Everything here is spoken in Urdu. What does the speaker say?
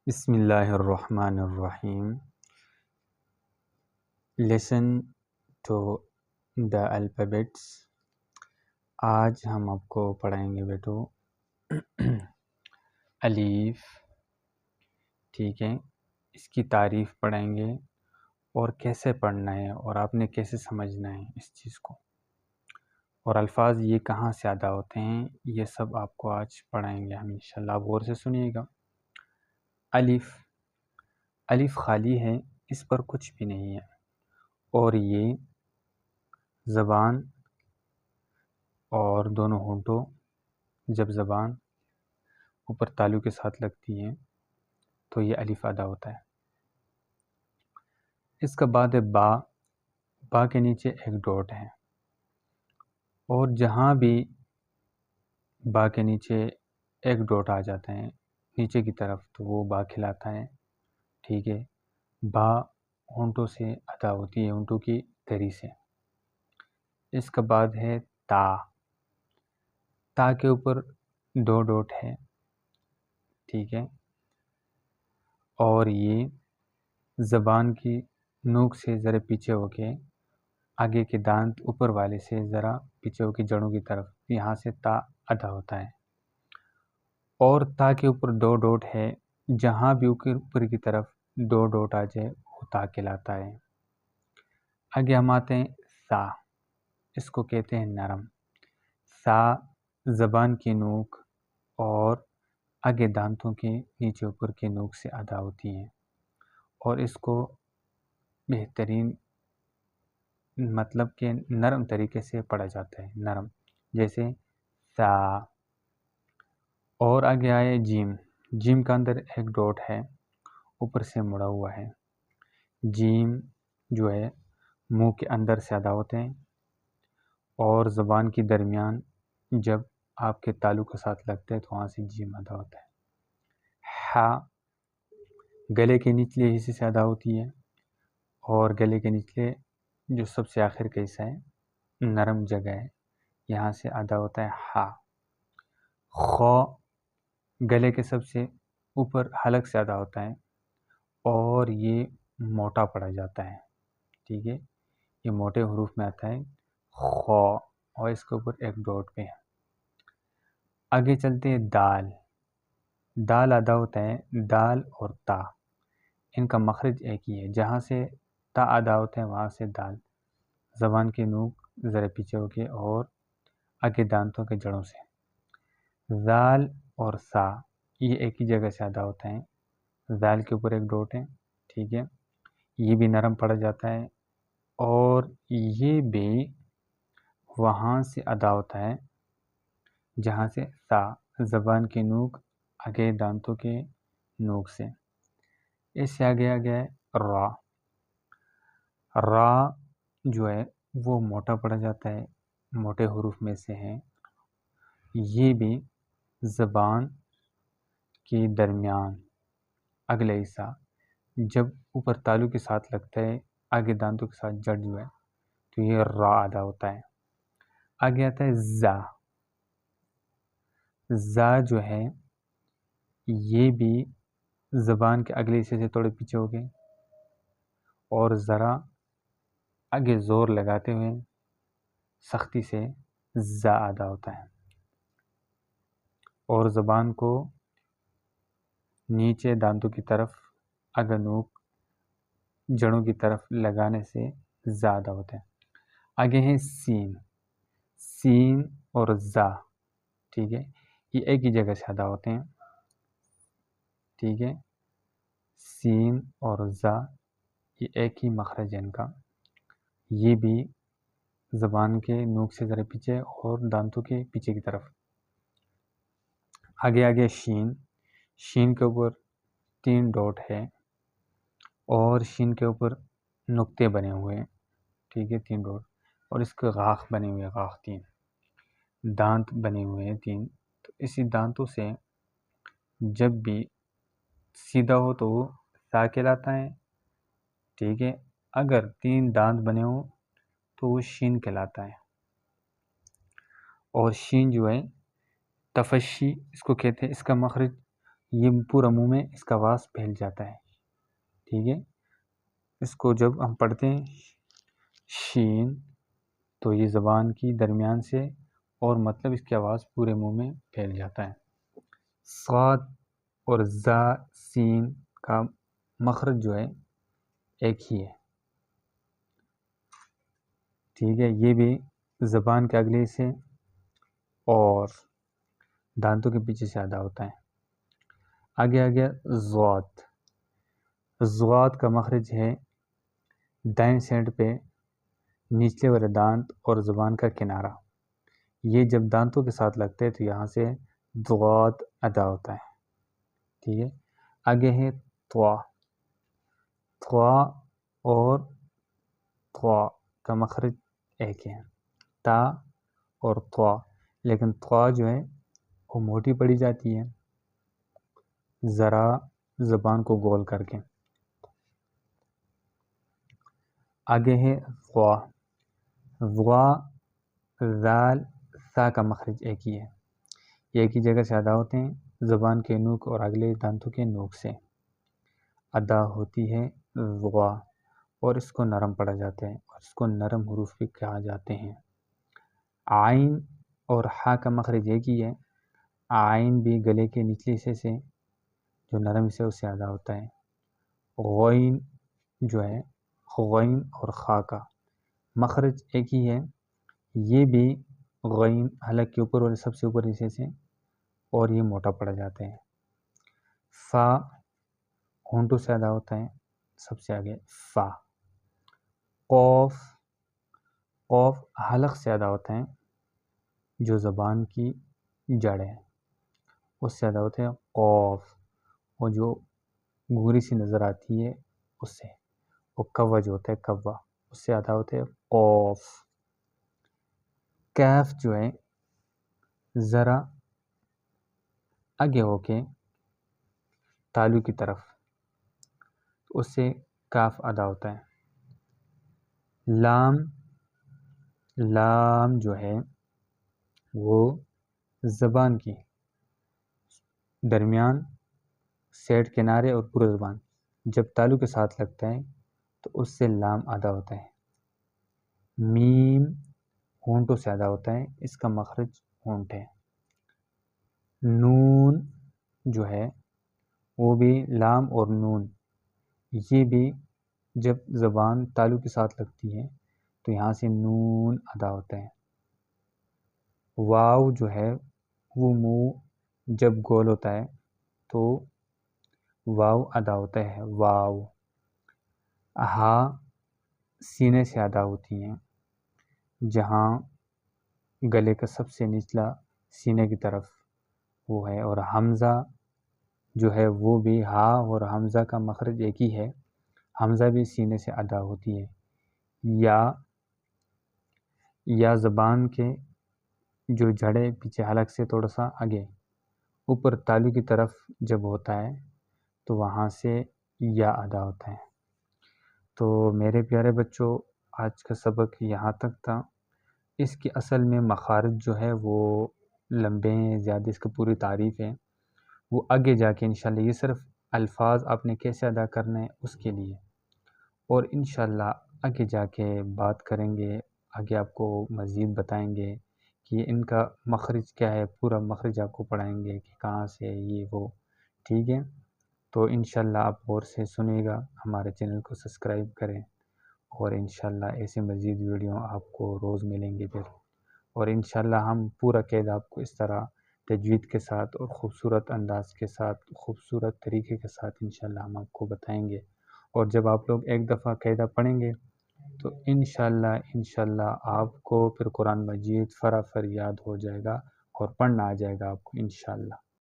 بسم اللہ الرحمن الرحیم. Lesson to the alphabets. آج ہم آپ کو پڑھائیں گے بیٹو الف. ٹھیک ہے، اس کی تعریف پڑھائیں گے اور کیسے پڑھنا ہے اور آپ نے کیسے سمجھنا ہے اس چیز کو، اور الفاظ یہ کہاں سے ادا ہوتے ہیں، یہ سب آپ کو آج پڑھائیں گے ہم انشاءاللہ. آپ غور سے سنیے گا. الف، الف خالی ہے، اس پر کچھ بھی نہیں ہے، اور یہ زبان اور دونوں ہونٹوں جب زبان اوپر تالو کے ساتھ لگتی ہے تو یہ الف ادا ہوتا ہے. اس کا بعد ہے با. با کے نیچے ایک ڈاٹ ہے، اور جہاں بھی با کے نیچے ایک ڈاٹ آ جاتا ہے نیچے کی طرف تو وہ با کھلاتا ہے. ٹھیک ہے، با ہونٹوں سے ادا ہوتی ہے، ہونٹوں کی تری سے. اس کا بعد ہے تا. تا کے اوپر دو ڈاٹ ہے. ٹھیک ہے، اور یہ زبان کی نوک سے ذرا پیچھے ہو کے آگے کے دانت اوپر والے سے ذرا پیچھے ہو کے جڑوں کی طرف، یہاں سے تا ادا ہوتا ہے. اور تا کے اوپر دو ڈاٹ ہے، جہاں بھی اوپر کی طرف دو ڈاٹ آ جائے وہ تا کہلاتا ہے. آگے ہم آتے ہیں سا. اس کو کہتے ہیں نرم. سا زبان کی نوک اور آگے دانتوں کے نیچے اوپر کے نوک سے ادا ہوتی ہیں، اور اس کو بہترین مطلب کہ نرم طریقے سے پڑھا جاتا ہے. نرم جیسے سا. اور آگے آئے جیم. جیم کا اندر ایک ڈاٹ ہے، اوپر سے مڑا ہوا ہے. جیم جو ہے منہ کے اندر سے ادا ہوتے ہیں، اور زبان کی درمیان جب آپ کے تالو کے ساتھ لگتے ہیں تو وہاں سے جیم ادا ہوتا ہے. ہا گلے کے نچلے حصے سے ادا ہوتی ہے، اور گلے کے نچلے جو سب سے آخر کا حصہ ہے، نرم جگہ ہے، یہاں سے ادا ہوتا ہے ہا. خو گلے کے سب سے اوپر حلق سے ادا ہوتا ہے، اور یہ موٹا پڑا جاتا ہے. ٹھیک ہے، یہ موٹے حروف میں آتا ہے خو، اور اس کے اوپر ایک ڈاٹ پہ ہے. آگے چلتے ہیں دال. دال ادا ہوتا ہے دال اور تا. ان کا مخرج ایک ہی ہے، جہاں سے تا ادا ہوتا ہے وہاں سے دال. زبان کی نوک ذرا پیچھے ہو کے اور آگے دانتوں کے جڑوں سے. زال اور سا یہ ایک ہی جگہ سے ادا ہوتا ہے. زال کے اوپر ایک ڈاٹ ہے. ٹھیک ہے، یہ بھی نرم پڑا جاتا ہے، اور یہ بھی وہاں سے ادا ہوتا ہے جہاں سے سا زبان کی نوک آگے دانتوں کے نوک سے. اس سے آگے آ گیا ہے را. را جو ہے وہ موٹا پڑا جاتا ہے، موٹے حروف میں سے ہے. یہ بھی زبان کے درمیان اگلا حصہ جب اوپر تالو کے ساتھ لگتا ہے آگے دانتوں کے ساتھ جڑ جو ہے تو یہ را ادا ہوتا ہے. آگے آتا ہے زا. زا جو ہے یہ بھی زبان کے اگلے حصے سے تھوڑے پیچھے ہو گئے اور ذرا آگے زور لگاتے ہوئے سختی سے زا ادا ہوتا ہے، اور زبان کو نیچے دانتوں کی طرف آگے نوک جڑوں کی طرف لگانے سے زا ادا ہوتا ہے. آگے ہے سین. سین اور زا، ٹھیک ہے، یہ ایک ہی جگہ سے ادا ہوتے ہیں. ٹھیک ہے، سین اور زا یہ ایک ہی مخرج ہے ان کا. یہ بھی زبان کے نوک سے ذرا پیچھے اور دانتوں کے پیچھے کی طرف. آگے شین. شین کے اوپر 3 ڈاٹ ہے، اور شین کے اوپر نقطے بنے ہوئے ہیں. ٹھیک ہے، 3 ڈاٹ، اور اس کے غاخ بنے ہوئے ہیں، غاخ 3 دانت بنے ہوئے ہیں 3. تو اسی دانتوں سے جب بھی سیدھا ہو تو وہ تا کہلاتا ہے. ٹھیک ہے، اگر 3 دانت بنے ہوں تو وہ شین کہلاتا ہے. اور شین جو ہے تفشی اس کو کہتے ہیں، اس کا مخرج یہ پورا منہ میں اس کا آواز پھیل جاتا ہے، ٹھیک ہے۔ اس کو جب ہم پڑھتے ہیں شین، تو یہ زبان کی درمیان سے اور مطلب اس کی آواز پورے منہ میں پھیل جاتا ہے۔ صاد اور زا سین کا مخرج جو ہے ایک ہی ہے، ٹھیک ہے۔ یہ بھی زبان کے اگلے سے اور دانتوں کے پیچھے سے ادا ہوتا ہے۔ آگے آگے ضاد، ضاد کا مخرج ہے دائیں سائڈ پہ نچلے والے دانت اور زبان کا کنارہ، یہ جب دانتوں کے ساتھ لگتے ہیں تو یہاں سے ضاد ادا ہوتا ہے، ٹھیک ہے۔ آگے ہے طوا، طوا اور طوا کا مخرج ایک ہے، تا اور طوا، لیکن طوا جو ہے وہ موٹی پڑی جاتی ہے ذرا زبان کو گول کر کے۔ آگے ہے ضوا، ضوا ذال ثا کا مخرج ایک ہی ہے، یہ ایک ہی جگہ سے ادا ہوتے ہیں، زبان کے نوک اور اگلے دانتوں کے نوک سے ادا ہوتی ہے ضوا، اور اس کو نرم پڑھا جاتا ہے اور اس کو نرم حروف بھی کہا جاتے ہیں۔ عین اور ہا کا مخرج ایک ہی ہے، عین بھی گلے کے نچلے حصے سے جو نرم حصے اس سے ادا ہوتا ہے۔ غین جو ہے، غین اور خا کا مخرج ایک ہی ہے، یہ بھی غین حلق کے اوپر والے سب سے اوپر حصے سے اور یہ موٹا پڑا جاتا ہے۔ فا ہونٹوں سے ادا ہوتا ہے سب سے آگے فا۔ قوف، قوف حلق سے ادا ہوتا ہے جو زبان کی جڑ ہے اس سے ادا ہوتے ہیں قوف، اور جو گوری سی نظر آتی ہے اس سے، وہ کوا جو ہوتا ہے کوا، اس سے ادا ہوتے ہیں قوف۔ کیف جو ہے ذرا آگے ہو کے تالو کی طرف، اس سے کاف ادا ہوتا ہے۔ لام، لام جو ہے وہ زبان کی درمیان سیٹ کنارے اور پورا زبان جب تالو کے ساتھ لگتا ہے تو اس سے لام ادا ہوتا ہے۔ میم ہونٹوں سے ادا ہوتا ہے، اس کا مخرج ہونٹ ہے۔ نون جو ہے وہ بھی لام اور نون، یہ بھی جب زبان تالو کے ساتھ لگتی ہے تو یہاں سے نون ادا ہوتا ہے۔ واو جو ہے وہ منہ جب گول ہوتا ہے تو واو ادا ہوتا ہے واو۔ ہا سینے سے ادا ہوتی ہیں، جہاں گلے کا سب سے نچلا سینے کی طرف وہ ہے، اور حمزہ جو ہے وہ بھی ہا اور حمزہ کا مخرج ایک ہی ہے، حمزہ بھی سینے سے ادا ہوتی ہے۔ یا زبان کے جو جڑے پیچھے حلق سے تھوڑا سا آگے اوپر تالو کی طرف جب ہوتا ہے تو وہاں سے یا ادا ہوتا ہے۔ تو میرے پیارے بچوں، آج کا سبق یہاں تک تھا۔ اس کی اصل میں مخارج جو ہے وہ لمبے ہیں زیادہ، اس کی پوری تعریف ہے وہ آگے جا کے انشاءاللہ، یہ صرف الفاظ آپ نے کیسے ادا کرنا ہے اس کے لیے، اور انشاءاللہ آگے جا کے بات کریں گے، آگے آپ کو مزید بتائیں گے کہ ان کا مخرج کیا ہے، پورا مخرج آپ کو پڑھائیں گے کہ کہاں سے یہ وہ، ٹھیک ہے۔ تو انشاءاللہ آپ غور سے سنیں گا، ہمارے چینل کو سبسکرائب کریں، اور انشاءاللہ ایسے مزید ویڈیو آپ کو روز ملیں گے پھر، اور انشاءاللہ ہم پورا قاعدہ آپ کو اس طرح تجوید کے ساتھ اور خوبصورت انداز کے ساتھ، خوبصورت طریقے کے ساتھ انشاءاللہ ہم آپ کو بتائیں گے، اور جب آپ لوگ ایک دفعہ قاعدہ پڑھیں گے تو انشاءاللہ آپ کو پھر قرآن مجید فر یاد ہو جائے گا اور پڑھنا آ جائے گا آپ کو انشاءاللہ۔